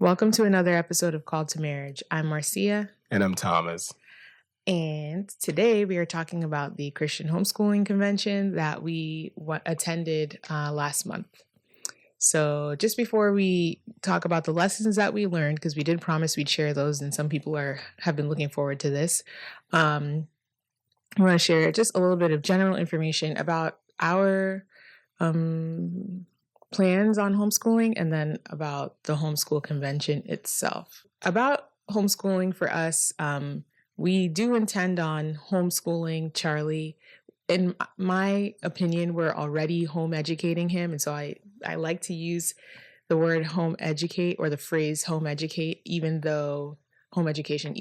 Welcome to another episode of Call to Marriage. I'm Marcia. And I'm Thomas. And today we are talking about the Christian Homeschooling Convention that we attended last month. So just before we talk about the lessons that we learned, because we did promise we'd share those, and some people have been looking forward to this, I want to share just a little bit of general information about our plans on homeschooling, and then about the homeschool convention itself. About homeschooling for us, we do intend on homeschooling Charlie. In my opinion, we're already home educating him, and so I like to use the word home educate or the phrase home educate, even though it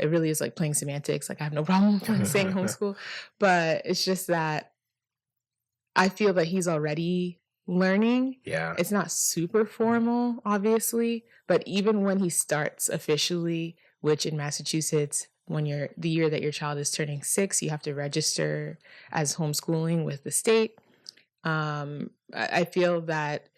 really is like playing semantics. Like I have no problem saying homeschool, but it's just that I feel that he's already learning. Yeah. It's not super formal, obviously, but even when he starts officially, which in Massachusetts, when the year that your child is turning 6, you have to register as homeschooling with the state. I feel that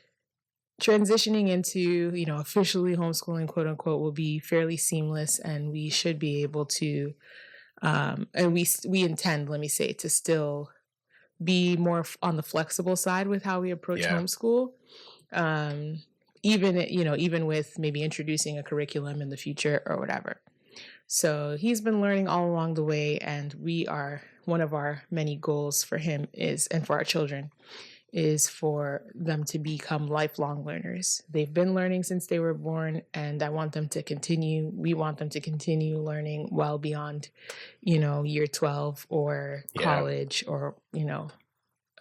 transitioning into, officially homeschooling, quote unquote, will be fairly seamless, and we should be able to, and we intend, let me say, to still be more on the flexible side with how we approach homeschool. Even with maybe introducing a curriculum in the future or whatever. So he's been learning all along the way, and one of our many goals for him and for our children is for them to become lifelong learners. They've been learning since they were born, and we want them to continue learning well beyond, year 12 or college or,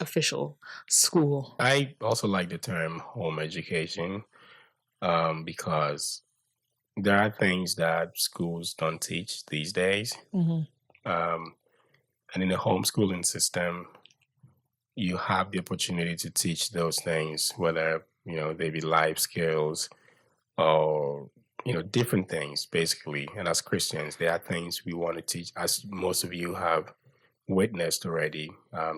official school. I also like the term home education because there are things that schools don't teach these days. Mm-hmm. And in the homeschooling system, you have the opportunity to teach those things, whether, they be life skills or, different things, basically. And as Christians, there are things we want to teach, as most of you have witnessed already.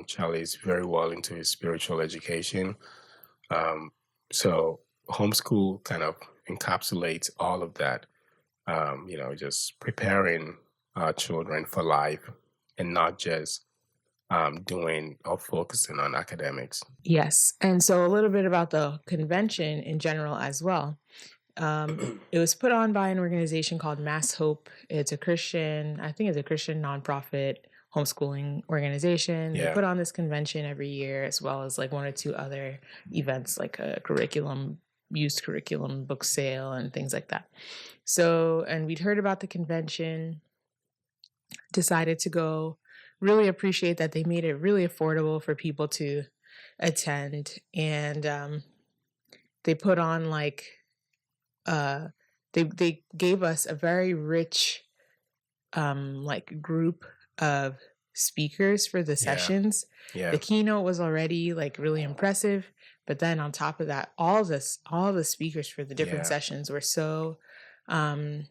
Charlie is very well into his spiritual education. So homeschool kind of encapsulates all of that, just preparing our children for life and not just doing or focusing on academics. Yes. And so a little bit about the convention in general as well. It was put on by an organization called Mass Hope. It's a Christian nonprofit homeschooling organization. Yeah. They put on this convention every year, as well as like one or two other events, like a used curriculum book sale and things like that. So, and we'd heard about the convention, decided to go, really appreciate that they made it really affordable for people to attend. And they put on they gave us a very rich group of speakers for the sessions. Yeah. The keynote was already really impressive, but then on top of that, all the speakers for the different sessions were so very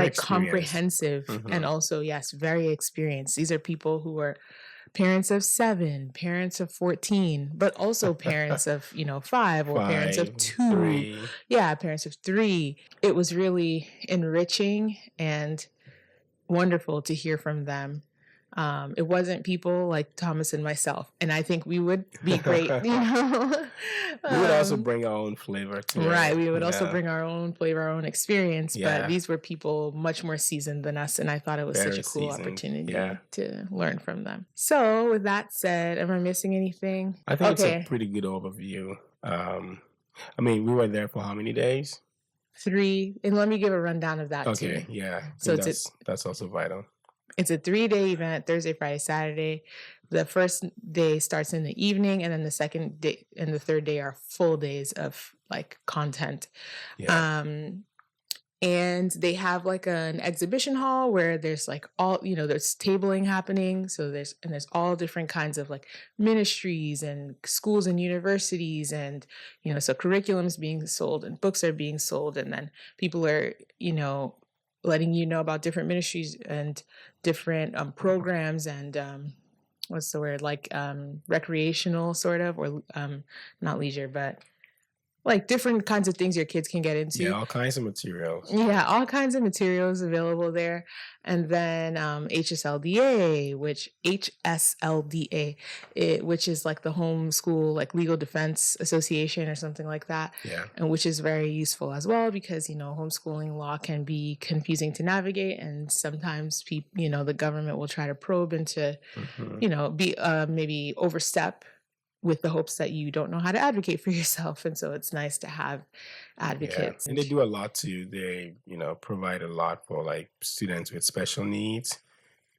comprehensive. Mm-hmm. And also, yes, very experienced. These are people who are parents of 7, parents of 14, but also parents of 5 or parents of 2. 3. Yeah, parents of 3. It was really enriching and wonderful to hear from them. It wasn't people like Thomas and myself, and I think we would be great. We would also bring our own flavor to it. Right, we would also bring our own flavor, our own experience. Yeah. But these were people much more seasoned than us, and I thought it was such a cool opportunity to learn from them. So, with that said, am I missing anything? I think it's a pretty good overview. We were there for how many days? 3, and let me give a rundown of that too. Okay, yeah. So that's also vital. It's a 3-day event, Thursday, Friday, Saturday. The first day starts in the evening, and then the second day and the third day are full days of content. Yeah. And they have an exhibition hall where there's all, there's tabling happening. So there's all different kinds of ministries and schools and universities, and, so curriculum's being sold and books are being sold. And then people are, letting you know about different ministries and different programs and what's the word, recreational sort of, or not leisure, but like different kinds of things your kids can get into. Yeah, all kinds of materials. Yeah, all kinds of materials available there. And then HSLDA, which is like the Homeschool, like Legal Defense Association or something like that. Yeah. And which is very useful as well because, homeschooling law can be confusing to navigate. And sometimes people, the government will try to probe into, be maybe overstep with the hopes that you don't know how to advocate for yourself. And so it's nice to have advocates. Yeah. And they do a lot too. They, provide a lot for like students with special needs.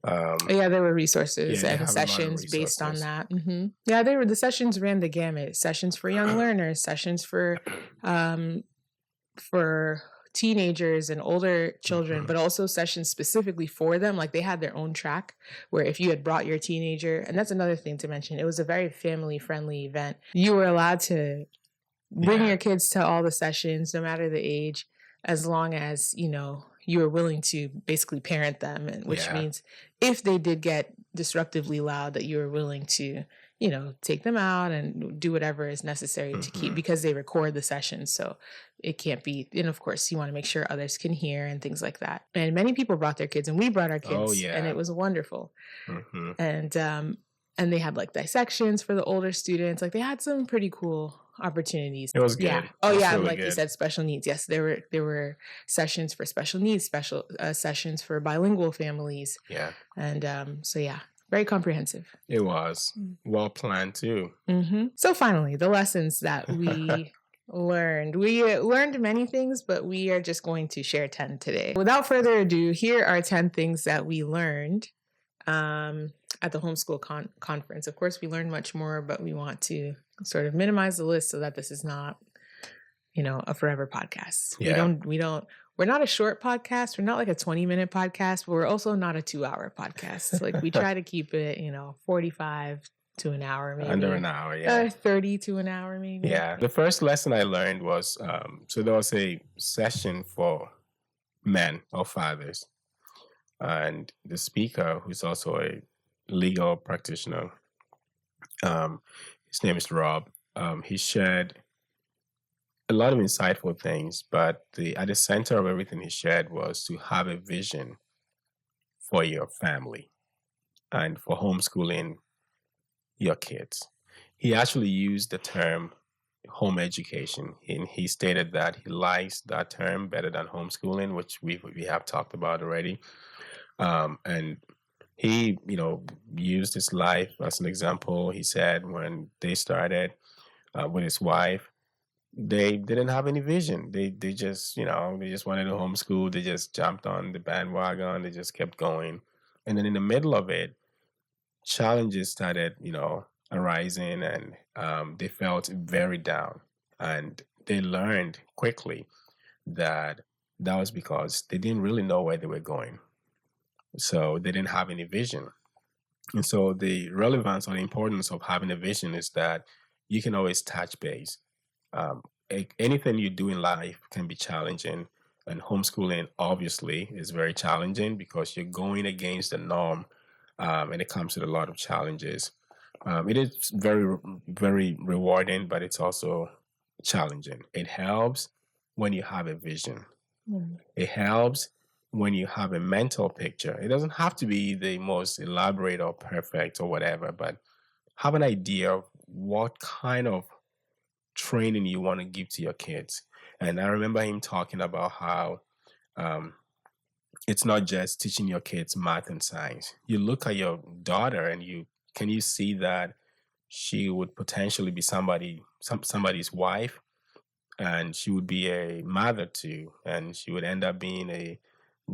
Yeah, there were resources they and have a lot of sessions based on resources. that. Yeah, the sessions ran the gamut. Sessions for young learners, sessions for teenagers and older children, but also sessions specifically for them. Like they had their own track where if you had brought your teenager, and that's another thing to mention, it was a very family friendly event. You were allowed to bring your kids to all the sessions, no matter the age, as long as, you were willing to basically parent them, and which means if they did get disruptively loud, that you were willing to, take them out and do whatever is necessary to keep, because they record the sessions. So it can't be, and of course you want to make sure others can hear and things like that. And many people brought their kids, and we brought our kids, and it was wonderful. And they had like dissections for the older students. Like they had some pretty cool opportunities. It was good. Yeah. Really like good. You said, special needs. Yes, there were sessions for special needs, special sessions for bilingual families. Yeah. And very comprehensive. It was well planned too. So finally, the lessons that we learned. We learned many things, but we are just going to share 10 today. Without further ado, here are 10 things that we learned at the homeschool conference. Of course, we learned much more, but we want to sort of minimize the list so that this is not, a forever podcast. Yeah. We're not a short podcast. We're not like a 20-minute podcast, but we're also not a 2-hour podcast. Like we try to keep it, 45 to an hour, maybe. Under an hour, yeah. 30 to an hour, maybe. Yeah. The first lesson I learned was, so there was a session for men or fathers. And the speaker, who's also a legal practitioner, his name is Rob. He shared a lot of insightful things, but at the center of everything he shared was to have a vision for your family and for homeschooling your kids. He actually used the term home education, and he stated that he likes that term better than homeschooling, which we have talked about already. And he, used his life as an example. He said when they started with his wife, they didn't have any vision. They just, they just wanted to homeschool. They just jumped on the bandwagon. They just kept going. And then in the middle of it, challenges started, arising, and they felt very down. And they learned quickly that was because they didn't really know where they were going. So they didn't have any vision. And so the relevance or the importance of having a vision is that you can always touch base. Anything you do in life can be challenging, and homeschooling obviously is very challenging because you're going against the norm, and it comes with a lot of challenges. It is very, very rewarding, but it's also challenging. It helps when you have a vision. It helps when you have a mental picture. It doesn't have to be the most elaborate or perfect or whatever, but have an idea of what kind of training you want to give to your kids. And I remember him talking about how it's not just teaching your kids math and science. You look at your daughter and can you see that she would potentially be somebody's wife, and she would be a mother too, and she would end up being a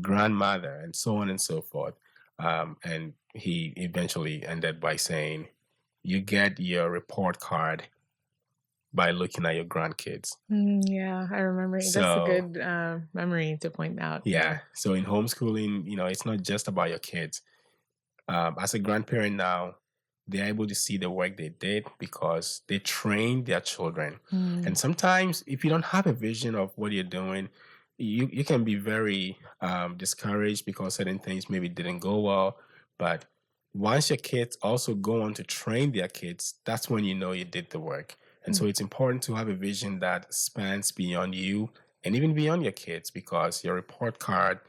grandmother, and so on and so forth. And he eventually ended by saying, you get your report card by looking at your grandkids. Yeah, I remember. That's a good memory to point out. Yeah. So in homeschooling, it's not just about your kids. As a grandparent now, they're able to see the work they did because they trained their children. And sometimes if you don't have a vision of what you're doing, you can be very discouraged because certain things maybe didn't go well. But once your kids also go on to train their kids, that's when you know you did the work. And so it's important to have a vision that spans beyond you and even beyond your kids, because your report card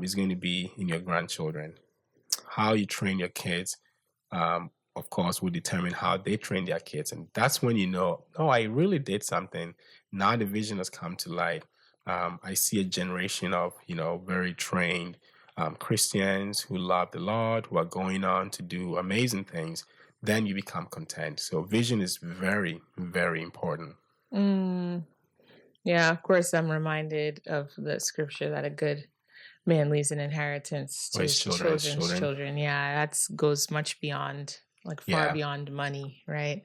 is going to be in your grandchildren. How you train your kids, of course, will determine how they train their kids. And that's when you know, oh, I really did something. Now the vision has come to light. I see a generation of, very trained Christians who love the Lord, who are going on to do amazing things. Then you become content. So vision is very, very important. Yeah, of course, I'm reminded of the scripture that a good man leaves an inheritance to his children's children. Yeah, that goes much beyond, far beyond money, right?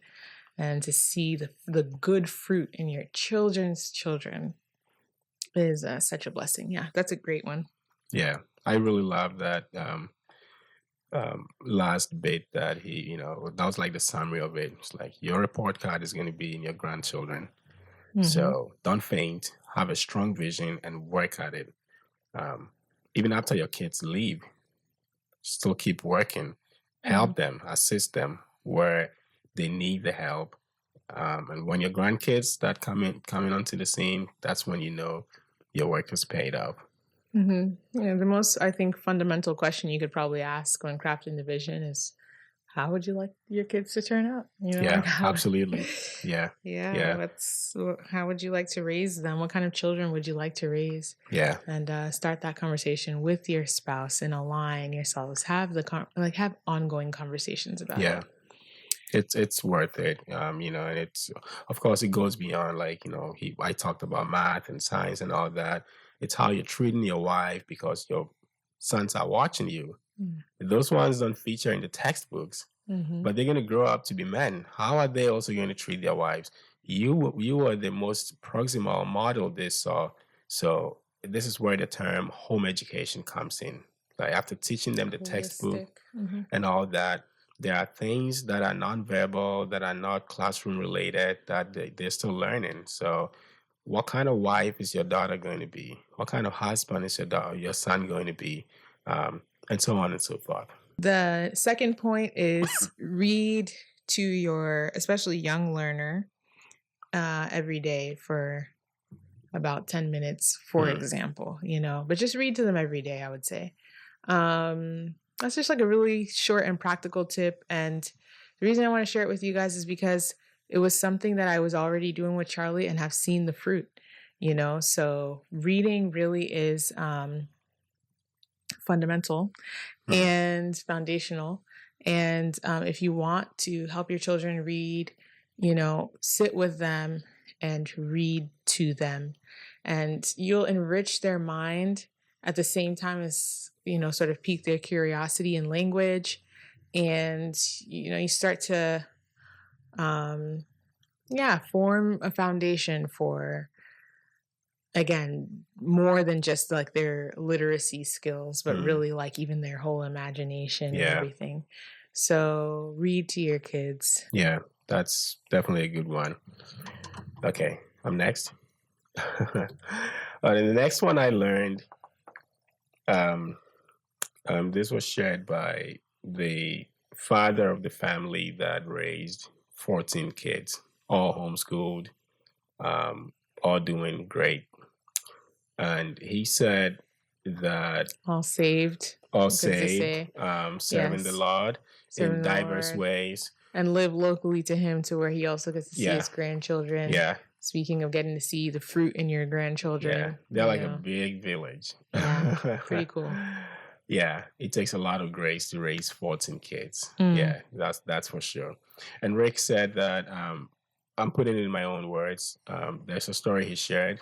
And to see the good fruit in your children's children is such a blessing. Yeah, that's a great one. Yeah, I really love that last bit that he, that was like the summary of it. It's like your report card is going to be in your grandchildren. So don't faint, have a strong vision and work at it. Even after your kids leave, still keep working, help them, assist them where they need the help. And when your grandkids start coming onto the scene, that's when you know your work is paid off. Yeah, the most, I think, fundamental question you could probably ask when crafting the vision is, how would you like your kids to turn out? Absolutely. Yeah. How would you like to raise them? What kind of children would you like to raise? Yeah. And start that conversation with your spouse and align yourselves. Have have ongoing conversations about it. It's worth it. And it's, of course, it goes beyond I talked about math and science and all that. It's how you're treating your wife, because your sons are watching you. Those ones don't feature in the textbooks, but they're going to grow up to be men. How are they also going to treat their wives? You are the most proximal model they saw. So this is where the term home education comes in. Like, after teaching them the textbook and all that, there are things that are nonverbal, that are not classroom related, that they're still learning. So what kind of wife is your daughter going to be? What kind of husband is your son going to be? And so on and so forth. The second point is read to your, especially young learner, every day for about 10 minutes, for example, but just read to them every day, I would say. That's just like a really short and practical tip. And the reason I want to share it with you guys is because it was something that I was already doing with Charlie and have seen the fruit, so reading really is fundamental and foundational. And if you want to help your children read, sit with them and read to them, and you'll enrich their mind at the same time as, sort of pique their curiosity in language. And, you start to, form a foundation for, again, more than just like their literacy skills, but really like even their whole imagination and everything. So read to your kids. Yeah, that's definitely a good one. Okay, I'm next. And the next one I learned, this was shared by the father of the family that raised 14 kids, all homeschooled, all doing great. And he said that all saved, serving the Lord in diverse ways, and live locally to him, to where he also gets to see his grandchildren. Yeah. Speaking of getting to see the fruit in your grandchildren, they're like a big village. Yeah, pretty cool. Yeah, it takes a lot of grace to raise 14 kids. Yeah, that's for sure. And Rick said that, I'm putting it in my own words. There's a story he shared.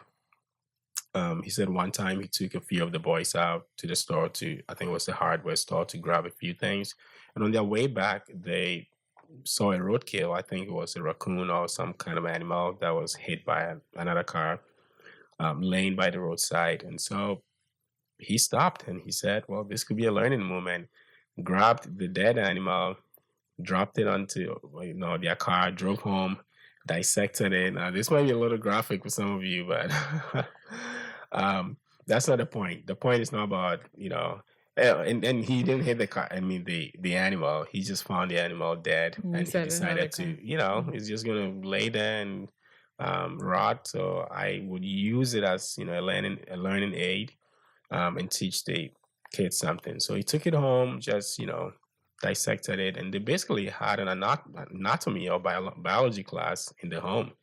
He said one time he took a few of the boys out to the store I think it was the hardware store, to grab a few things. And on their way back, they saw a roadkill. I think it was a raccoon or some kind of animal that was hit by another car, laying by the roadside. And so he stopped and he said, well, this could be a learning moment. Grabbed the dead animal, dropped it onto their car, drove home, dissected it. Now, this might be a little graphic for some of you, but that's not the point. The point is not about Yeah, and he didn't hit the car. I mean, the animal. He just found the animal dead, And you and he said another decided to, kind. he's just gonna lay there and rot. So I would use it as a learning aid, and teach the kids something. So he took it home, just dissected it, and they basically had an anatomy or biology class in the home.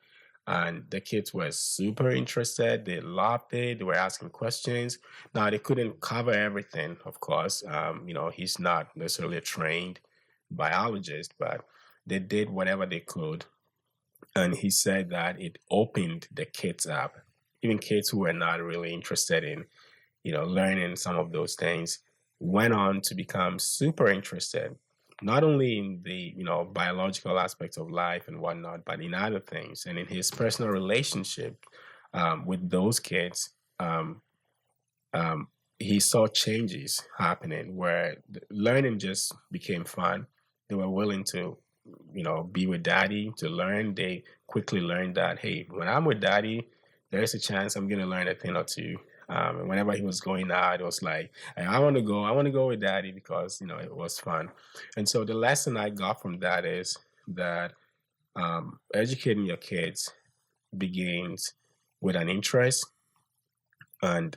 And the kids were super interested. They loved it. They were asking questions. Now they couldn't cover everything, of course. He's not necessarily a trained biologist, but they did whatever they could. And he said that it opened the kids up, even kids who were not really interested in, learning some of those things, went on to become super interested, not only in the, biological aspects of life and whatnot, but in other things. And in his personal relationship with those kids, he saw changes happening where learning just became fun. They were willing to, be with daddy to learn. They quickly learned that, hey, when I'm with daddy, there's a chance I'm going to learn a thing or two. And whenever he was going out, it was like, "Hey, I want to go with daddy because, it was fun." And so the lesson I got from that is that educating your kids begins with an interest and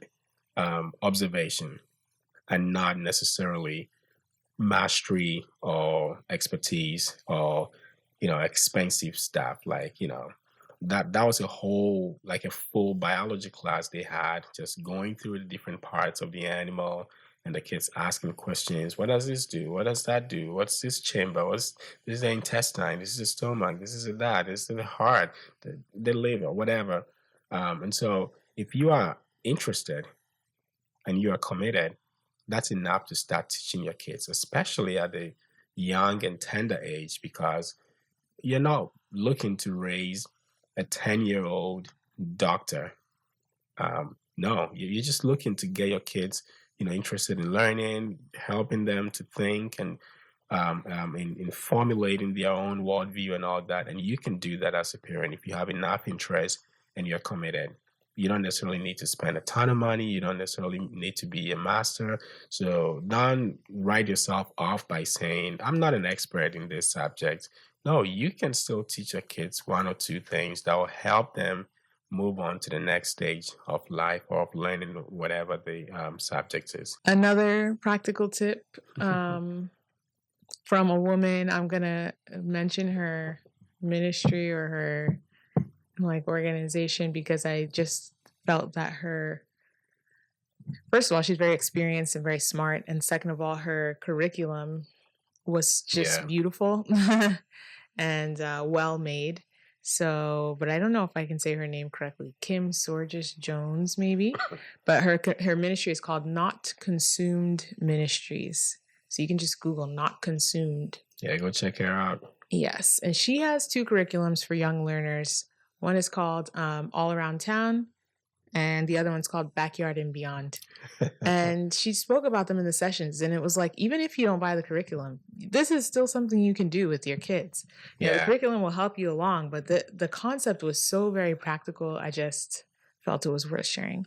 observation, and not necessarily mastery or expertise or expensive stuff. Like that was a whole, like a full biology class they had, just going through the different parts of the animal, and the kids asking questions. What does this do? What does that do? What's this chamber? This is the intestine? This is the stomach? This is that? This is the heart, the liver, whatever. And so if you are interested and you are committed, that's enough to start teaching your kids, especially at the young and tender age, because you're not looking to raise a 10-year-old doctor. No, you're just looking to get your kids, interested in learning, helping them to think, and in formulating their own worldview and all that. And you can do that as a parent if you have enough interest and you're committed. You don't necessarily need to spend a ton of money. You don't necessarily need to be a master. So don't write yourself off by saying, I'm not an expert in this subject. No, you can still teach your kids one or two things that will help them move on to the next stage of life or of learning whatever the subject is. Another practical tip from a woman, I'm going to mention her ministry or her organization, because I just felt that first of all, she's very experienced and very smart. And second of all, her curriculum was just beautiful and well made. So, but I don't know if I can say her name correctly. Kim Sorges Jones, maybe. But her ministry is called Not Consumed Ministries. So you can just Google Not Consumed. Yeah, go check her out. Yes. And she has two curriculums for young learners. One is called All Around Town, and the other one's called Backyard and Beyond. And she spoke about them in the sessions, and it was like, even if you don't buy the curriculum, this is still something you can do with your kids. The curriculum will help you along, but the concept was so very practical. I just felt it was worth sharing.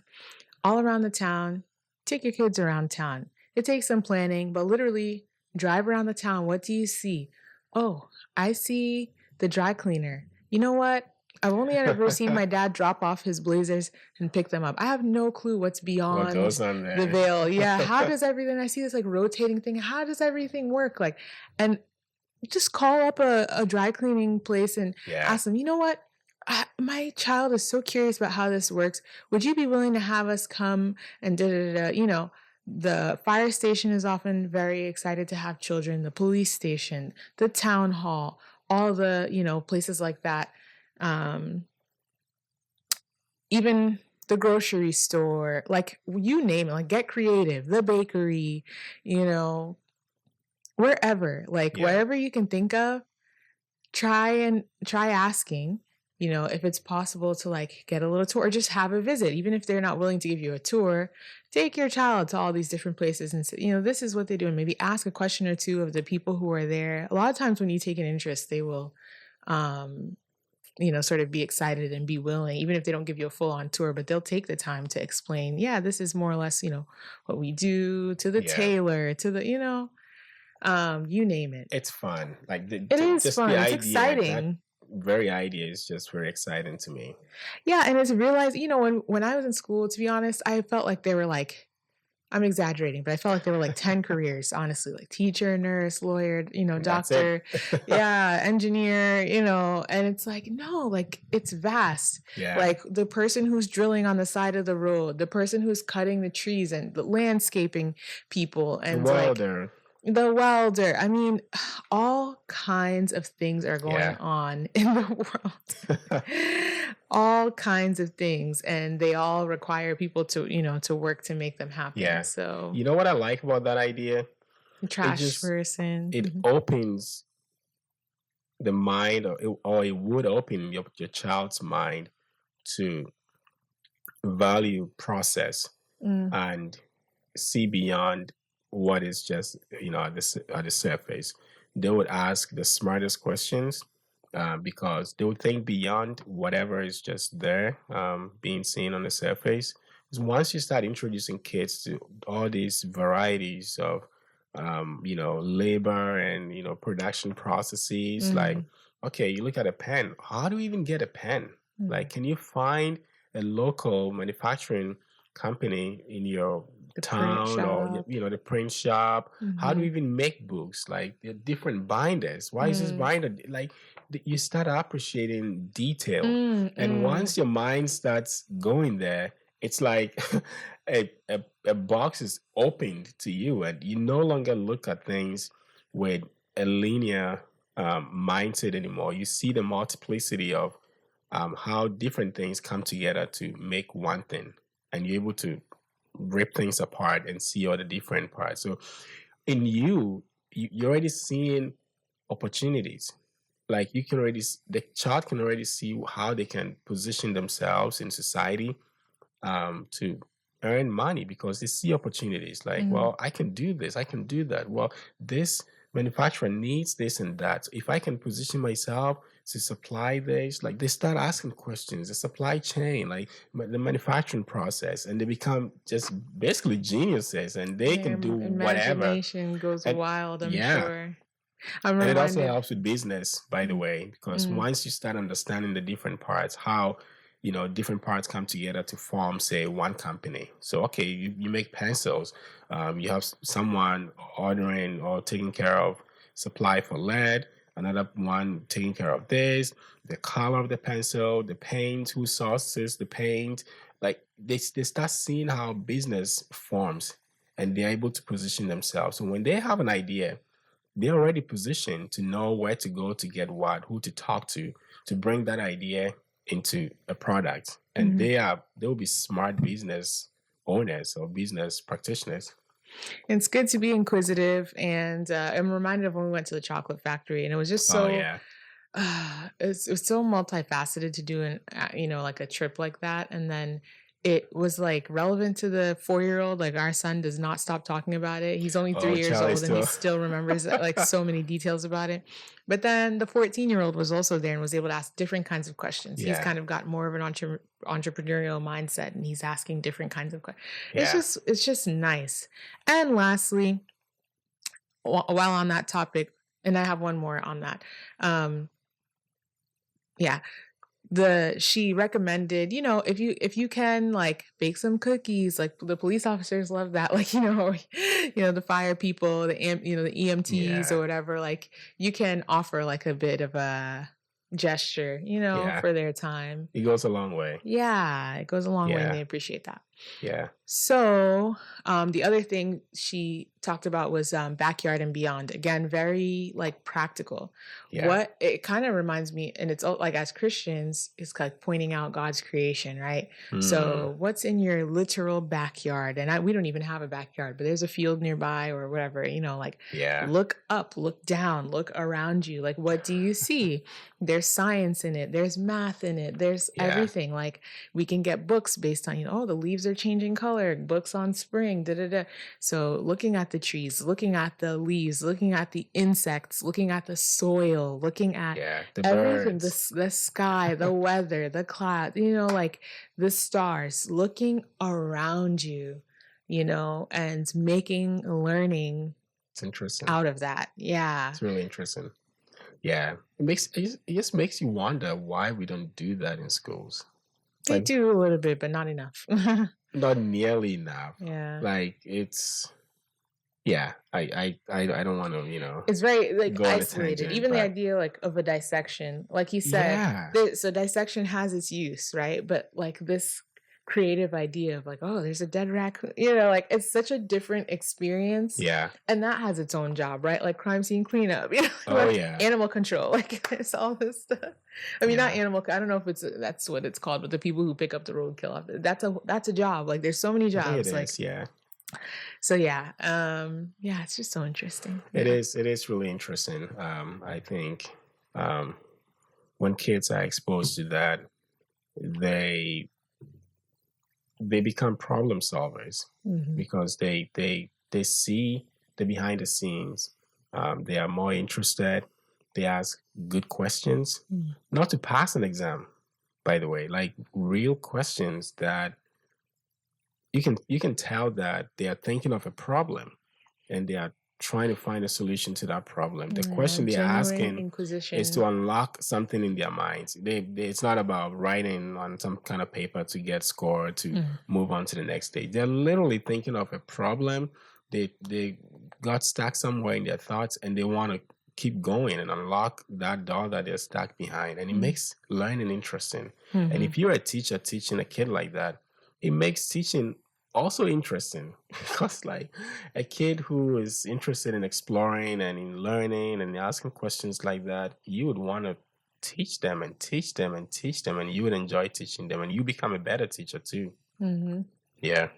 All Around the Town, take your kids around town. It takes some planning, but literally drive around the town. What do you see? Oh, I see the dry cleaner. You know what? I've only ever seen my dad drop off his blazers and pick them up. I have no clue what's beyond what goes on there. The veil. Yeah. How does everything, I see this rotating thing. How does everything work? And just call up a dry cleaning place and ask them, you know what? My child is so curious about how this works. Would you be willing to have us come and the fire station is often very excited to have children, the police station, the town hall, all the, places like that. Even the grocery store, you name it, get creative, the bakery, wherever, wherever you can think of, try asking, if it's possible to get a little tour or just have a visit. Even if they're not willing to give you a tour, take your child to all these different places and say, this is what they do. And maybe ask a question or two of the people who are there. A lot of times when you take an interest, they will, sort of be excited and be willing, even if they don't give you a full on tour, but they'll take the time to explain, yeah, this is more or less, what we do, to the Yeah. tailor, to the, you name it. It's fun. Like It is just the fun. It's idea, that exciting. very idea is just very exciting to me. Yeah, and it's realized, when I was in school, to be honest, I felt like there were like, I'm exaggerating, but I felt like there were like 10 careers, honestly, like teacher, nurse, lawyer, And that's it. doctor, yeah, engineer, and it's like, no, like it's vast. Yeah. Like the person who's drilling on the side of the road, the person who's cutting the trees, and the landscaping people, The and like welder. the welder. I mean, all kinds of things are going Yeah. on in the world. All kinds of things, and they all require people to work to make them happen. Yeah. So You know what I like about that idea? trash person. It opens the mind, or it would open your child's mind to value process Mm, and see beyond what is just at the surface. They would ask the smartest questions, because they would think beyond whatever is just there, being seen on the surface. Because once you start introducing kids to all these varieties of labor and production processes, like, mm, okay, you look at a pen. How do we even get a pen? Like, mm. can you find a local manufacturing company in your The print town, or shop. the print shop? How do we Mhm. even make books? Like, there are different binders. Why is this Mm, binder like? You start appreciating detail, mm, and mm. once your mind starts going there, it's like a box is opened to you, and you no longer look at things with a linear mindset anymore. You see the multiplicity of how different things come together to make one thing, and you're able to rip things apart and see all the different parts. So in you're already seeing opportunities. Like, you can the child can already see how they can position themselves in society, to earn money, because they see opportunities. Like, Mm. well, I can do this, I can do that. Well, this manufacturer needs this and that. So if I can position myself to supply this, like, they start asking questions, the supply chain, like the manufacturing process, and they become just basically geniuses, and they Their can do whatever. imagination goes And wild, I'm yeah, sure. I'm and it also reminded. helps with business, by the Mm, way, because mm, once you start understanding the different parts, how different parts come together to form, say, one company. So, okay, you make pencils. You have someone ordering or taking care of supply for lead. Another one taking care of this, the color of the pencil, the paint, who sources the paint. Like, they start seeing how business forms, and they're able to position themselves. So when they have an idea, they're already positioned to know where to go to get what, who to talk to bring that idea into a product. And mhm. they'll be smart business owners or business practitioners. It's good to be inquisitive, and I'm reminded of when we went to the chocolate factory, and it was just Oh so yeah. it was so multifaceted to do like a trip like that, and then it was like relevant to the 4-year-old. Like our son does not stop talking about it. He's only Oh, 3 years Charlie old, and he still. still remembers like so many details about it. But then the 14-year-old was also there and was able to ask different kinds of questions. He's Yeah. kind of got more of an entrepreneurial mindset, and he's asking different kinds of questions. Yeah. It's just nice. And lastly, while on that topic, and I have one more on that. Yeah, she recommended, if you can like bake some cookies, like the police officers love that, like, the fire people, the EMTs or Yeah. whatever, like you can offer like a bit of a gesture, Yeah. for their time. It goes a long way. Yeah, it goes a long way and Yeah. they appreciate that. Yeah. So, the other thing she talked about was backyard and beyond. Again, very like practical. Yeah. What it kind of reminds me, and it's like as Christians, it's like pointing out God's creation, right? Mm. So, what's in your literal backyard? And we don't even have a backyard, but there's a field nearby or whatever. Like Yeah. look up, look down, look around you. Like, what do you see? There's science in it. There's math in it. There's Yeah. everything. Like we can get books based on, oh, the leaves are changing color, books on spring, da da da. So looking at the trees, looking at the leaves, looking at the insects, looking at the soil, looking at the everything, birds. the sky, the weather, the clouds, like the stars, looking around you, and making learning It's interesting. out of that. Yeah. It's really interesting. Yeah. It just makes you wonder why we don't do that in schools. They do a little bit, but not enough. Not nearly enough. Yeah. Like it's I don't want to, it's very go on a isolated. tangent, Even the but idea of a dissection, like you said, so dissection has its use, right? But this creative idea of oh, there's a dead raccoon, it's such a different experience. Yeah. And that has its own job, right? Like crime scene cleanup, animal control, it's all this stuff. I mean, not animal. I don't know if that's what it's called, but the people who pick up the roadkill, that's a job. There's so many jobs. It is, yeah. So it's just so interesting. It is really interesting. I think when kids are exposed to that, they become problem solvers because they see the behind the scenes. They are more interested. They ask good questions, not to pass an exam, by the way, like real questions that you can tell that they are thinking of a problem and they are trying to find a solution to that problem. The question they're asking is to unlock something in their minds. It's not about writing on some kind of paper to get scored to move on to the next stage. They're literally thinking of a problem. They got stuck somewhere in their thoughts and they want to keep going and unlock that door that they're stuck behind. And it makes learning interesting. And if you're a teacher teaching a kid like that, it makes teaching also interesting because a kid who is interested in exploring and in learning and asking questions like that, you would want to teach them and teach them and teach them, and you would enjoy teaching them and you become a better teacher too. Yeah.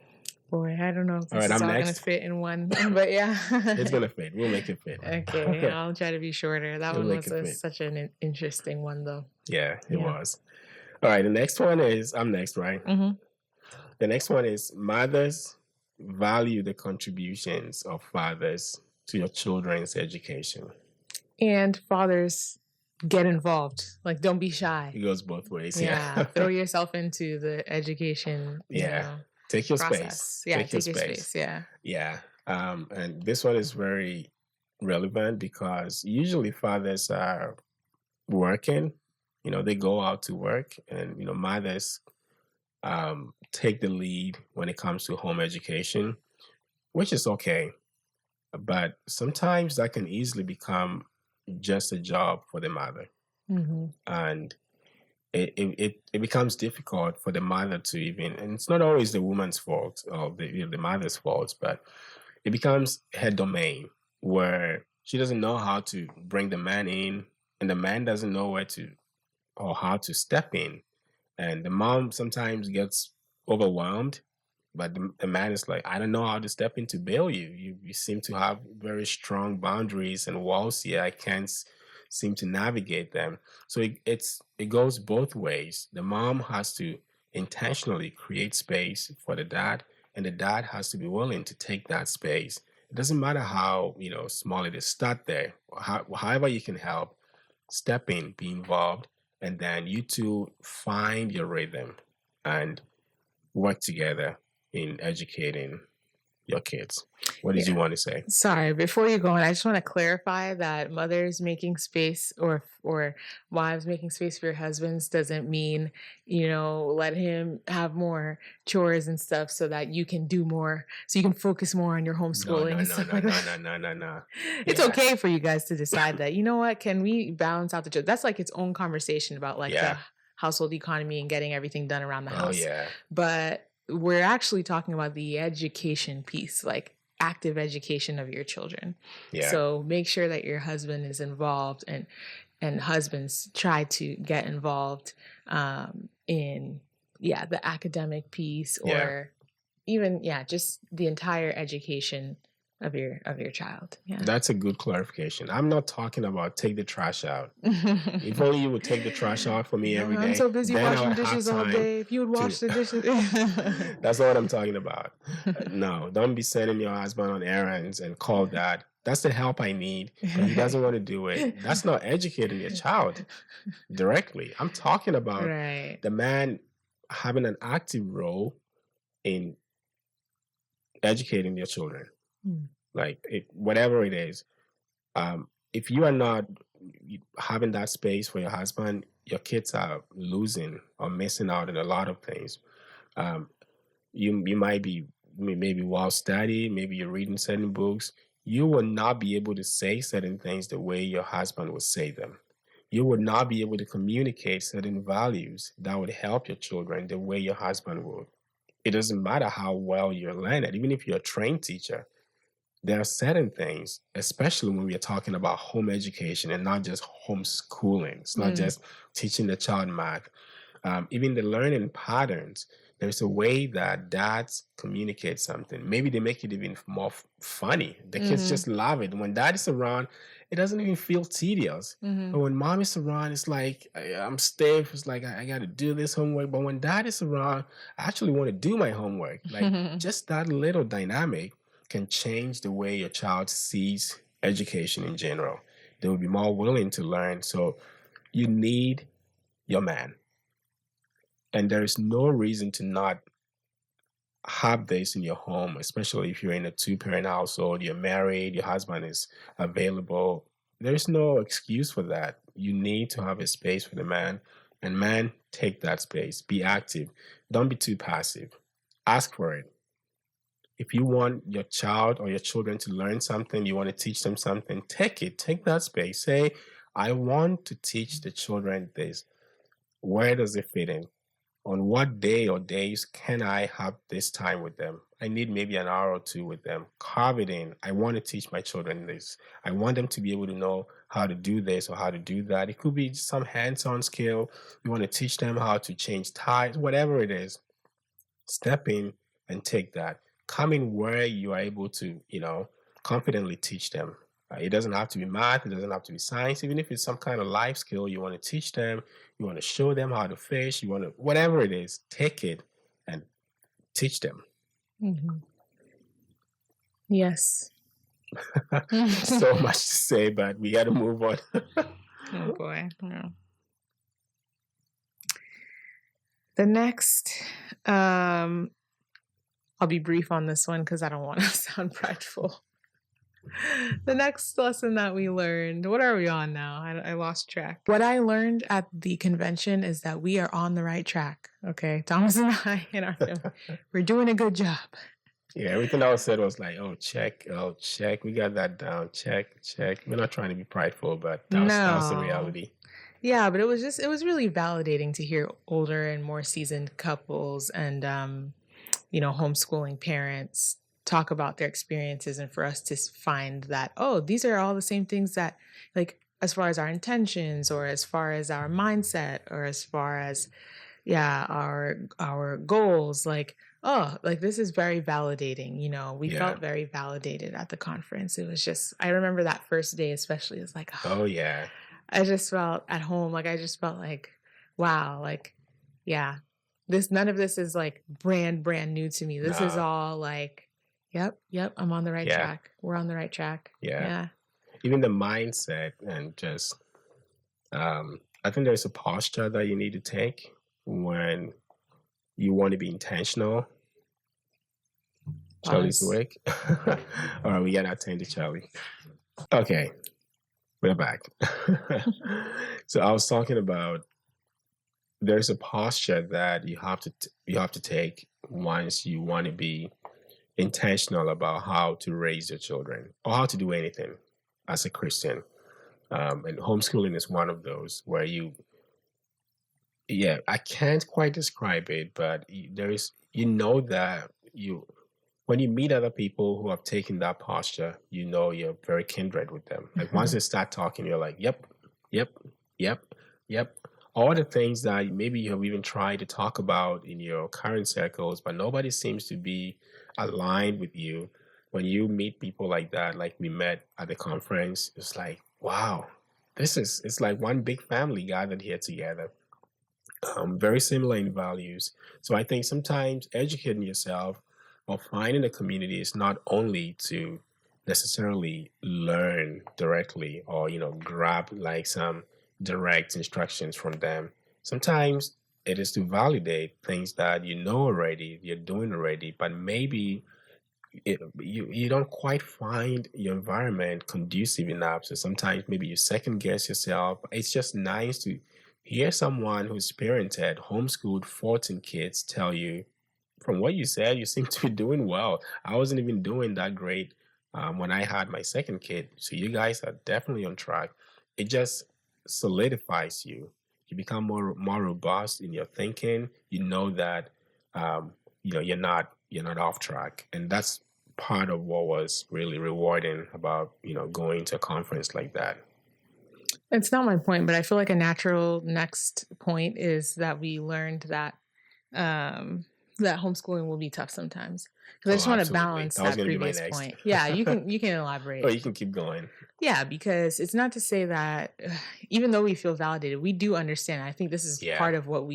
Boy, I don't know if this is all going to fit in one, but yeah. It's going to fit. We'll make it fit. Okay, I'll try to be shorter. That one was such an interesting one though. Yeah, it was. All right, the next one is, I'm next, right? The next one is mothers value the contributions of fathers to your children's education. And fathers get involved. Don't be shy. It goes both ways. Yeah. Throw yourself into the education. Take your process. space. Yeah, take your space. Yeah. Yeah. And this one is very relevant because usually fathers are working. They go out to work, and mothers take the lead when it comes to home education, which is okay. But sometimes that can easily become just a job for the mother. And it becomes difficult for the mother to even, and it's not always the woman's fault or the mother's fault, but it becomes her domain where she doesn't know how to bring the man in, and the man doesn't know where to or how to step in. And the mom sometimes gets overwhelmed, but the man is like, I don't know how to step in to bail you. You seem to have very strong boundaries and walls here. I can't seem to navigate them. So it goes both ways. The mom has to intentionally create space for the dad, and the dad has to be willing to take that space. It doesn't matter how small it is. Start there. However you can help, step in, be involved, and then you two find your rhythm and work together in educating your kids. What did you want to say? Sorry, before you go on, I just want to clarify that mothers making space or wives making space for your husbands doesn't mean, let him have more chores and stuff so that you can do more, so you can focus more on your homeschooling and stuff like that. No. It's okay for you guys to decide that, can we balance out the chores? That's its own conversation about the household economy and getting everything done around the house. But we're actually talking about the education piece, active education of your children. So make sure that your husband is involved, and husbands try to get involved in the academic piece, or even just the entire education of your child. Yeah. That's a good clarification. I'm not talking about take the trash out. If only you would take the trash out for me every day. I'm so busy then I washing would have dishes all time day. If you would wash to- the dishes. That's not what I'm talking about. No, don't be sending your husband on errands and call that. That's the help I need, but he doesn't want to do it. That's not educating your child directly. I'm talking about Right. the man having an active role in educating your children. Like whatever it is. If you are not having that space for your husband, your kids are losing or missing out on a lot of things. You might be maybe while studying, maybe you're reading certain books, you will not be able to say certain things the way your husband would say them. You would not be able to communicate certain values that would help your children the way your husband would. It doesn't matter how well you're learned, even if you're a trained teacher. There are certain things, especially when we are talking about home education and not just homeschooling. It's not just teaching the child math. Even the learning patterns, there's a way that dads communicate something. Maybe they make it even more funny. The kids just love it. When dad is around, it doesn't even feel tedious. But when mom is around, it's like, I'm stiff. It's like, I got to do this homework. But when dad is around, I actually want to do my homework. Like just that little dynamic can change the way your child sees education in general. They will be more willing to learn. So you need your man. And there is no reason to not have this in your home, especially if you're in a two-parent household, you're married, your husband is available. There's no excuse for that. You need to have a space for the man. And man, take that space. Be active. Don't be too passive. Ask for it. If you want your child or your children to learn something, you want to teach them something, take it. Take that space. Say, I want to teach the children this. Where does it fit in? On what day or days can I have this time with them? I need maybe an hour or two with them. Carve it in. I want to teach my children this. I want them to be able to know how to do this or how to do that. It could be some hands-on skill. You want to teach them how to change ties, whatever it is. Step in and take that. Come in where you are able to, confidently teach them. It doesn't have to be math. It doesn't have to be science. Even if it's some kind of life skill, you want to teach them. You want to show them how to fish. You want to, whatever it is, take it and teach them. Yes. So much to say, but we got to move on. Oh boy. Yeah. The next, I'll be brief on this one because I don't want to sound prideful. The next lesson that we learned, what are we on now? I lost track. What I learned at the convention is that we are on the right track. Okay. Thomas and I in our family, we're doing a good job. Yeah, everything I was said was like, check. We got that down. Check. We're not trying to be prideful, but that was the reality. Yeah, but it was really validating to hear older and more seasoned couples and, homeschooling parents talk about their experiences, and for us to find that, these are all the same things that, like, as far as our intentions or as far as our mindset or as far as, our goals, this is very validating. We felt very validated at the conference. It was just, I remember that first day especially, it was like, oh yeah. I just felt at home. I just felt like, wow, none of this is like brand new to me. This is all like, yep, I'm on the right track. We're on the right track. Yeah. Even the mindset and just, I think there's a posture that you need to take when you want to be intentional. Charlie's awake. All right, we got to attend to Charlie. Okay. We're back. So I was talking about there's a posture that you have to take once you want to be intentional about how to raise your children or how to do anything as a Christian. And homeschooling is one of those where I can't quite describe it, but that when you meet other people who have taken that posture, you're very kindred with them. Like once they start talking, you're like, yep. All the things that maybe you have even tried to talk about in your current circles, but nobody seems to be aligned with you. when you meet people like that, like we met at the conference, it's like, wow, it's like one big family gathered here together. Very similar in values. So I think sometimes educating yourself or finding a community is not only to necessarily learn directly or grab like some direct instructions from them. Sometimes it is to validate things that you know already, you're doing already, but maybe you don't quite find your environment conducive enough. So sometimes maybe you second guess yourself. It's just nice to hear someone who's parented, homeschooled 14 kids tell you, from what you said, you seem to be doing well. I wasn't even doing that great when I had my second kid. So you guys are definitely on track. It just solidifies you. You become more robust in your thinking. You know that you're not off track, and that's part of what was really rewarding about going to a conference like that. It's not my point, but I feel like a natural next point is that we learned that that homeschooling will be tough sometimes. Because I just want to balance that previous point. Yeah, you can elaborate. Oh, you can keep going. Yeah, because it's not to say that even though we feel validated, we do understand. I think this is part of what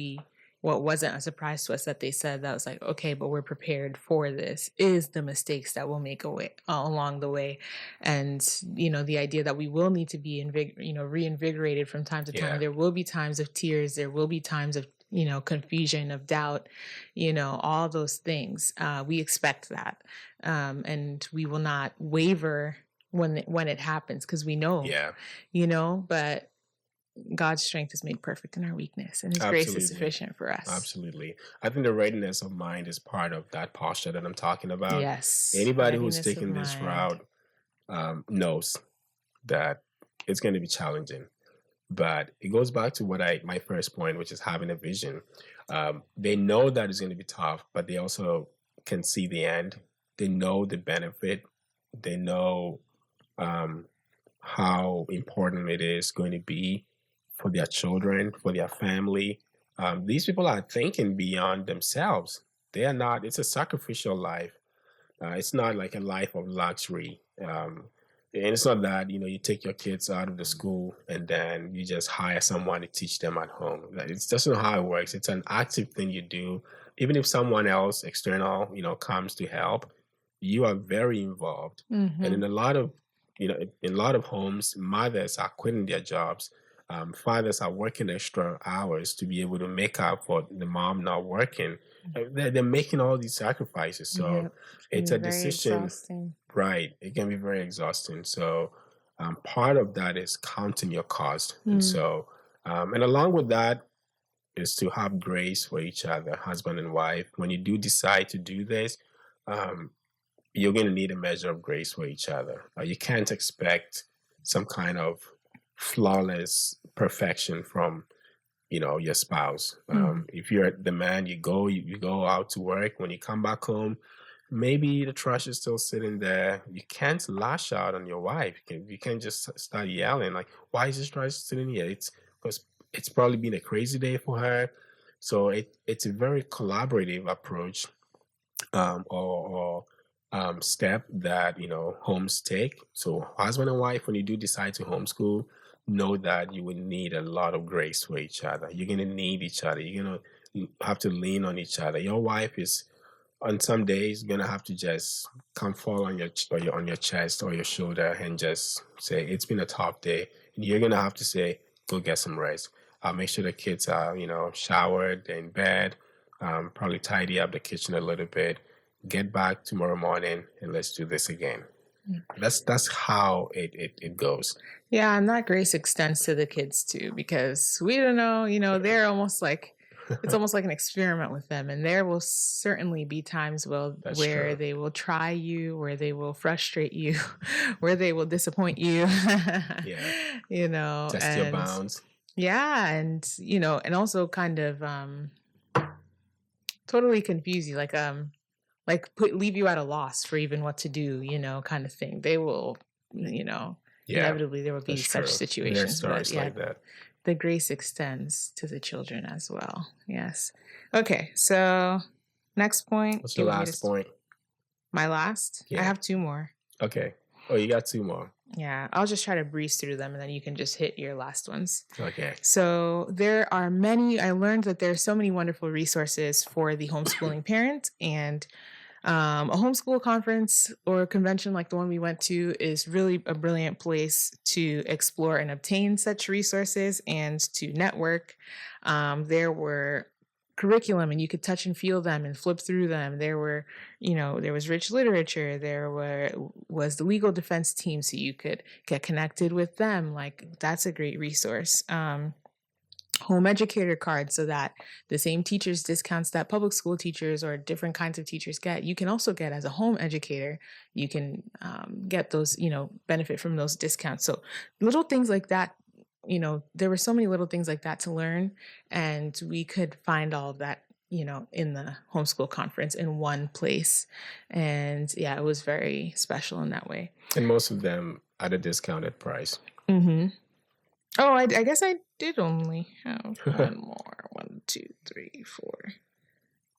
wasn't a surprise to us that they said that was like, okay, but we're prepared for this, is the mistakes that we'll make along the way. And, the idea that we will need to be reinvigorated from time to time. There will be times of tears. There will be times of, confusion, of doubt, all those things. We expect that. And we will not waver when it happens, because we know, but God's strength is made perfect in our weakness, and His grace is sufficient for us. Absolutely. I think the readiness of mind is part of that posture that I'm talking about. Yes. Anybody who's taking this route knows that it's going to be challenging. But it goes back to my first point, which is having a vision. They know that it's going to be tough, but they also can see the end. They know the benefit. They know how important it is going to be for their children, for their family. These people are thinking beyond themselves. They are not, it's a sacrificial life. It's not like a life of luxury. And it's not that, you take your kids out of the school and then you just hire someone to teach them at home. It's just not how it works. It's an active thing you do. Even if someone else external, comes to help, you are very involved. Mm-hmm. And in a lot of homes, mothers are quitting their jobs. Fathers are working extra hours to be able to make up for the mom not working. They're making all these sacrifices. So it's a decision. Exhausting. Right. It can be very exhausting. So part of that is counting your cost. And so, and along with that is to have grace for each other, husband and wife. When you do decide to do this, you're going to need a measure of grace for each other. You can't expect some kind of flawless perfection from your spouse. If you're the man, you go out to work. When you come back home, maybe the trash is still sitting there. You can't lash out on your wife. You can't just start yelling like, why is this trash sitting here? It's because it's probably been a crazy day for her. So it's a very collaborative approach or step that homes take. So husband and wife, when you do decide to homeschool, know that you will need a lot of grace for each other. You're going to need each other. You're going to have to lean on each other. Your wife is on some days going to have to just come fall on your chest or your shoulder and just say, it's been a tough day. And you're going to have to say, go get some rest. Make sure the kids are, showered, they're in bed, probably tidy up the kitchen a little bit, get back tomorrow morning, and let's do this again. That's how it goes. Yeah, and that grace extends to the kids too, because we don't know, they're almost like, it's almost like an experiment with them. And there will certainly be times where true. They will try you, where they will frustrate you, where they will disappoint you. Test your bounds. Yeah. And, and also kind of totally confuse you, leave you at a loss for even what to do, kind of thing. They will, inevitably there will be such situations. There's stories like that. The grace extends to the children as well. Yes. Okay. So next point. What's the last point? My last? I Yeah. have 2 more. Okay. Oh, you got 2 more. Yeah, I'll just try to breeze through them and then you can just hit your last ones. Okay. So there are many, I learned that there are so many wonderful resources for the homeschooling parent, and a homeschool conference or convention like the one we went to is really a brilliant place to explore and obtain such resources and to network. There were curriculum and you could touch and feel them and flip through them. There were, there was rich literature. Was the legal defense team, so you could get connected with them. Like, that's a great resource. Home educator cards, so that the same teachers discounts that public school teachers or different kinds of teachers get, you can also get as a home educator. You can get those, benefit from those discounts. So little things like that, there were so many little things like that to learn, and we could find all of that, in the homeschool conference in one place. And yeah, it was very special in that way. And most of them at a discounted price. Mm-hmm. Oh, I guess I did only have one more. 1, 2, 3, 4.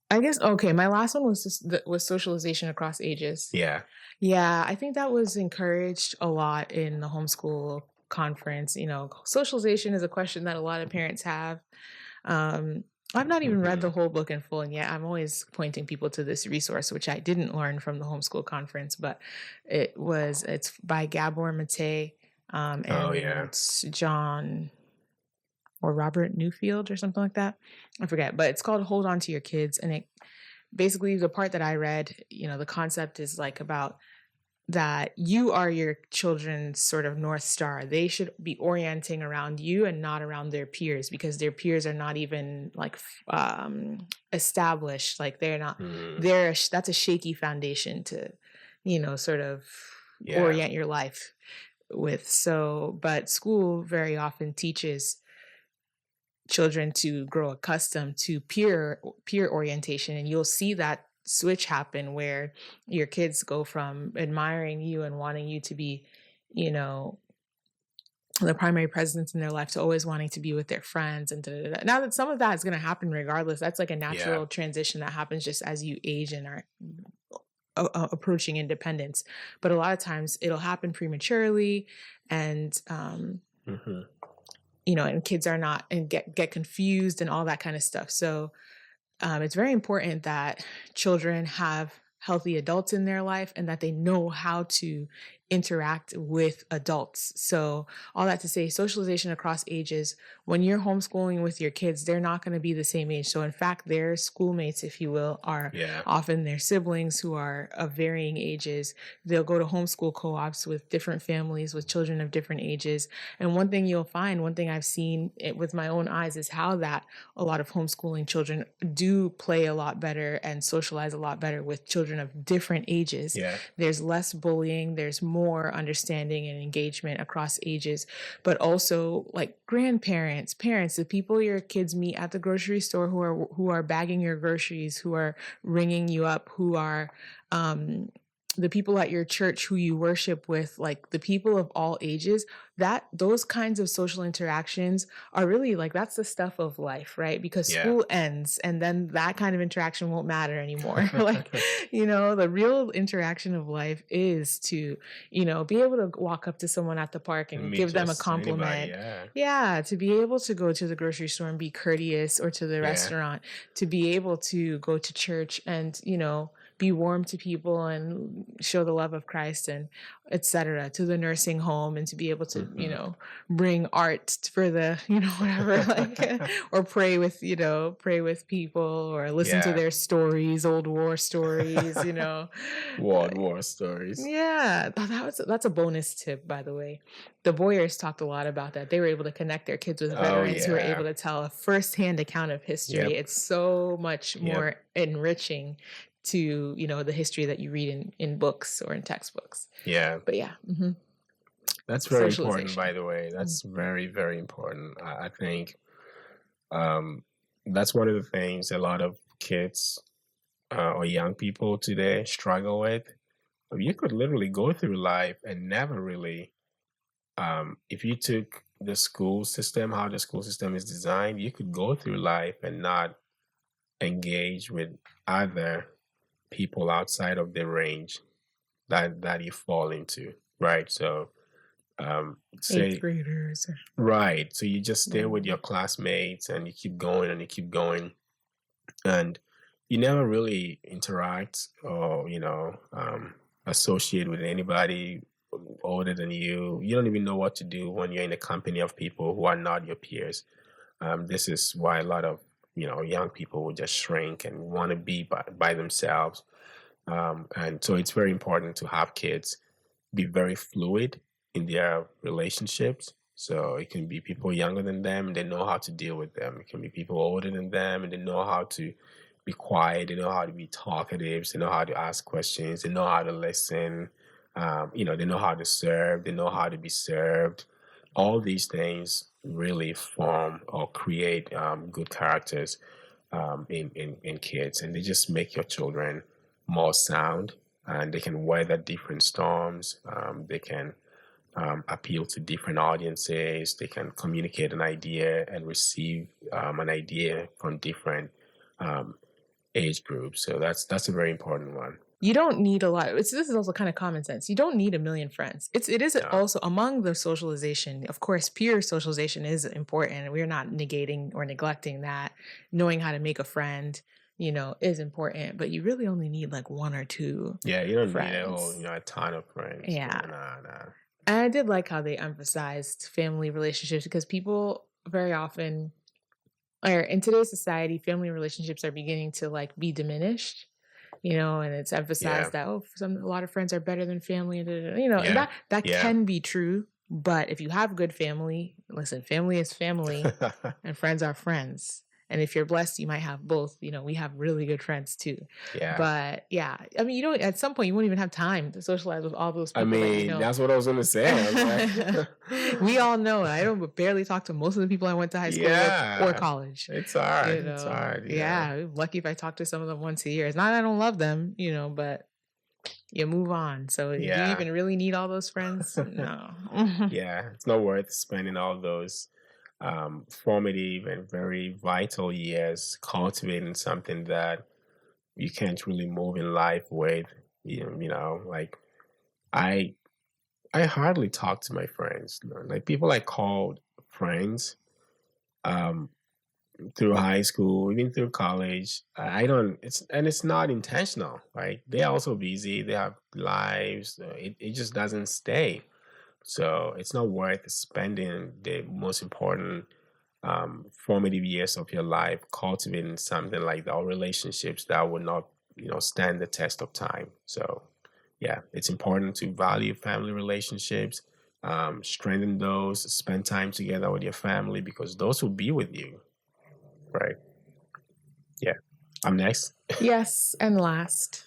I guess, okay, my last one was socialization across ages. Yeah. Yeah, I think that was encouraged a lot in the homeschool conference. Socialization is a question that a lot of parents have. I've not even read the whole book in full, and yet I'm always pointing people to this resource, which I didn't learn from the homeschool conference, but it's by Gabor Mate. And John or Robert Newfield or something like that. I forget, but it's called Hold On to Your Kids. And it basically, the part that I read, the concept is like about that you are your children's sort of North Star. They should be orienting around you and not around their peers, because their peers are not even like established. Like they're not, that's a shaky foundation to, sort of orient your life with. But school very often teaches children to grow accustomed to peer orientation, and you'll see that switch happen where your kids go from admiring you and wanting you to be, the primary presence in their life, to always wanting to be with their friends. And now that some of that is going to happen regardless, that's like a natural transition that happens just as you age and are approaching independence. But a lot of times it'll happen prematurely, and and kids are not, and get confused and all that kind of stuff. So it's very important that children have healthy adults in their life and that they know how to interact with adults. So all that to say, socialization across ages, when you're homeschooling with your kids, they're not going to be the same age. So in fact, their schoolmates, if you will, are often their siblings who are of varying ages. They'll go to homeschool co-ops with different families with children of different ages. And one thing I've seen it with my own eyes is how that a lot of homeschooling children do play a lot better and socialize a lot better with children of different ages. Yeah. There's less bullying. There's more understanding and engagement across ages, but also like grandparents, parents, the people your kids meet at the grocery store who are bagging your groceries, who are ringing you up, who are the people at your church who you worship with, like the people of all ages, those kinds of social interactions are really like, that's the stuff of life, right? Because school ends and then that kind of interaction won't matter anymore. Like, the real interaction of life is to, be able to walk up to someone at the park and give them a compliment. Anybody, to be able to go to the grocery store and be courteous, or to the restaurant, to be able to go to church and, be warm to people and show the love of Christ, and etc., to the nursing home, and to be able to, bring art for the, whatever, like, or pray with people, or listen to their stories, old war stories, World War stories. Yeah. That's a bonus tip, by the way. The Boyers talked a lot about that. They were able to connect their kids with veterans who were able to tell a firsthand account of history. It's so much more enriching to the history that you read in books or in textbooks. But that's very important, by the way. That's very, very important. I think that's one of the things a lot of kids or young people today struggle with. You could literally go through life and never really, if you took the school system, how the school system is designed, you could go through life and not engage with other people outside of the range that you fall into, right? So Eighth say graders. right. So you just stay with Mm. your classmates and you keep going and you keep going, and you never really interact or associate with anybody older than you. You don't even know what to do when you're in the company of people who are not your peers. This is why a lot of young people will just shrink and want to be by themselves. And so it's very important to have kids be very fluid in their relationships. So it can be people younger than them, and they know how to deal with them. It can be people older than them, and they know how to be quiet. They know how to be talkative. They know how to ask questions. They know how to listen. They know how to serve. They know how to be served. All these things really form or create good characters in kids, and they just make your children more sound, and they can weather different storms. They can appeal to different audiences. They can communicate an idea and receive an idea from different um, age groups. So that's a very important one. You don't need a lot. This is also kind of common sense. You don't need a million friends. It is No. also among the socialization. Of course, peer socialization is important. We're not negating or neglecting that. Knowing how to make a friend, is important. But you really only need like one or two. Yeah, you don't friends. need a whole, a ton of friends. Yeah. Nah. And I did like how they emphasized family relationships, because people very often, or in today's society, family relationships are beginning to like be diminished. And it's emphasized that a lot of friends are better than family, and that can be true. But if you have good family, listen, family is family, and friends are friends. And if you're blessed, you might have both. We have really good friends too. Yeah. But yeah, I mean, at some point, you won't even have time to socialize with all those people. That's what I was going to say. We all know I don't barely talk to most of the people I went to high school with or college. It's hard. It's hard. Yeah. I'm lucky if I talk to some of them once a year. It's not that I don't love them, but you move on. So do you even really need all those friends? No. Yeah, it's not worth spending all those formative and very vital years cultivating something that you can't really move in life with. Like I hardly talk to my friends. Like people I called friends through high school, even through college. I don't. It's not intentional. Right? They're also busy. They have lives. It just doesn't stay. So it's not worth spending the most important formative years of your life cultivating something like that, or relationships that would not, stand the test of time. So, yeah, it's important to value family relationships, strengthen those, spend time together with your family, because those will be with you, right? Yeah. I'm next. Yes, and last.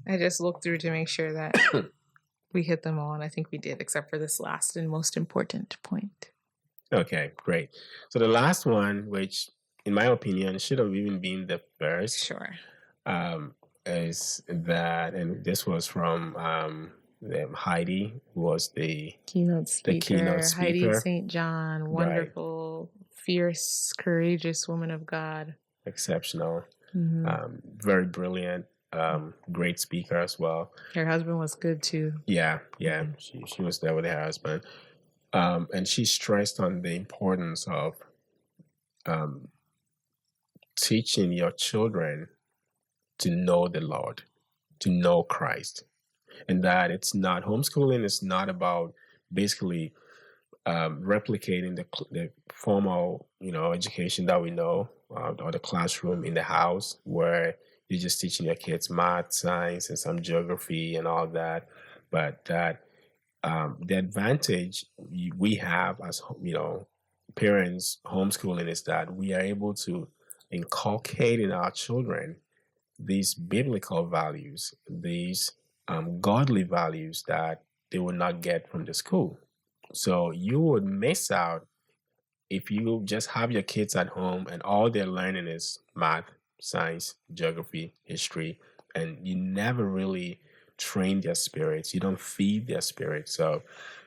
I just looked through to make sure that we hit them all, and I think we did, except for this last and most important point. Okay, great. So the last one, which in my opinion should have even been the first, Sure. Is that, and this was from Heidi, who was the keynote speaker. Heidi St. John, wonderful, fierce, courageous woman of God. Exceptional, very brilliant. Great speaker as well. Her husband was good too. Yeah. She was there with her husband, and she stressed on the importance of teaching your children to know the Lord, to know Christ, and that it's not, homeschooling is not about basically replicating the formal education that we know, or the classroom in the house, where you're just teaching your kids math, science, and some geography and all that. But that the advantage we have as parents homeschooling is that we are able to inculcate in our children these biblical values, these godly values that they will not get from the school. So you would miss out if you just have your kids at home and all they're learning is math, science, geography, history, and you never really train their spirits. You don't feed their spirits. So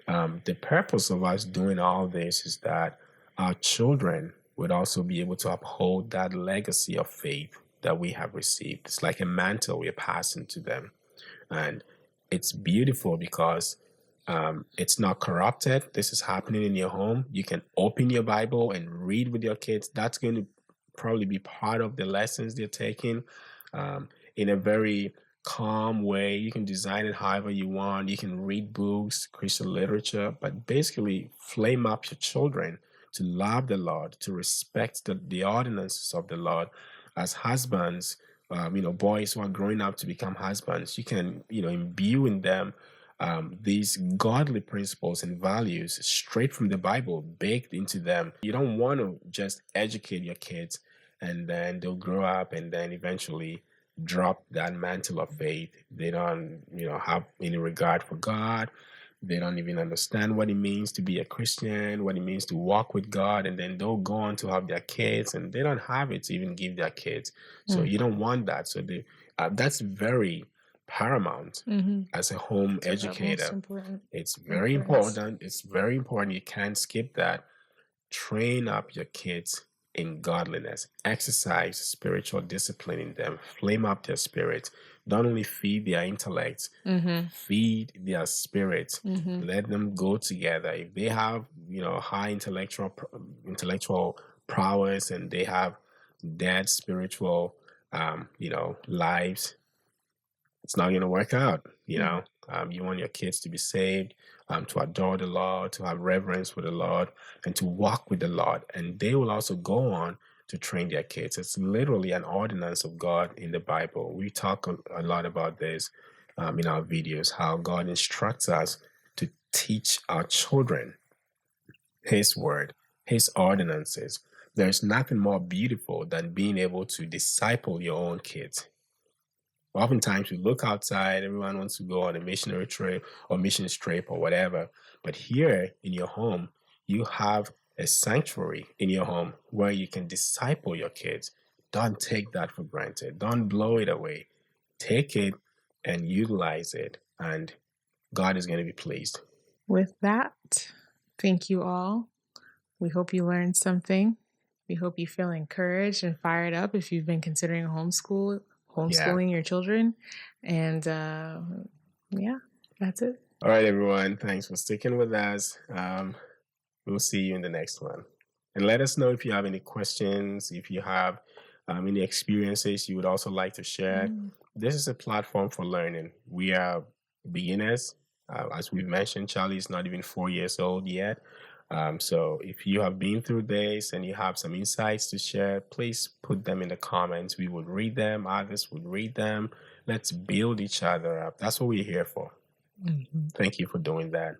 the purpose of us doing all this is that our children would also be able to uphold that legacy of faith that we have received. It's like a mantle we're passing to them. And it's beautiful because it's not corrupted. This is happening in your home. You can open your Bible and read with your kids. That's going to probably be part of the lessons they're taking in a very calm way. You can design it however you want. You can read books, Christian literature, but basically flame up your children to love the Lord, to respect the ordinances of the Lord. As husbands, boys who are growing up to become husbands, you can, imbue in them these godly principles and values straight from the Bible, baked into them. You don't want to just educate your kids and then they'll grow up and then eventually drop that mantle of faith. They don't, have any regard for God. They don't even understand what it means to be a Christian, what it means to walk with God, and then they'll go on to have their kids, and they don't have it to even give their kids. So you don't want that. So that's very paramount as a home educator. It's very important. It's very important. You can't skip that. Train up your kids in godliness. Exercise spiritual discipline in them. Flame up their spirits. Don't only feed their intellect, feed their spirit. Let them go together. If they have, high intellectual prowess and they have dead spiritual, lives, it's not going to work out. You want your kids to be saved, to adore the Lord, to have reverence for the Lord, and to walk with the Lord. And they will also go on to train their kids. It's literally an ordinance of God in the Bible. We talk a lot about this in our videos, how God instructs us to teach our children His word, His ordinances. There's nothing more beautiful than being able to disciple your own kids. Oftentimes we look outside, everyone wants to go on a missionary trip or mission trip or whatever. But here in your home, you have a sanctuary in your home where you can disciple your kids. Don't take that for granted. Don't blow it away. Take it and utilize it, and God is going to be pleased. With that, thank you all. We hope you learned something. We hope you feel encouraged and fired up if you've been considering homeschooling your children. And that's it. All right, everyone. Thanks for sticking with us. We'll see you in the next one. And let us know if you have any questions, if you have any experiences you would also like to share. This is a platform for learning. We are beginners. As we've mentioned, Charlie is not even 4 years old yet. So if you have been through this and you have some insights to share, please put them in the comments. We would read them. Others would read them. Let's build each other up. That's what we're here for. Thank you for doing that.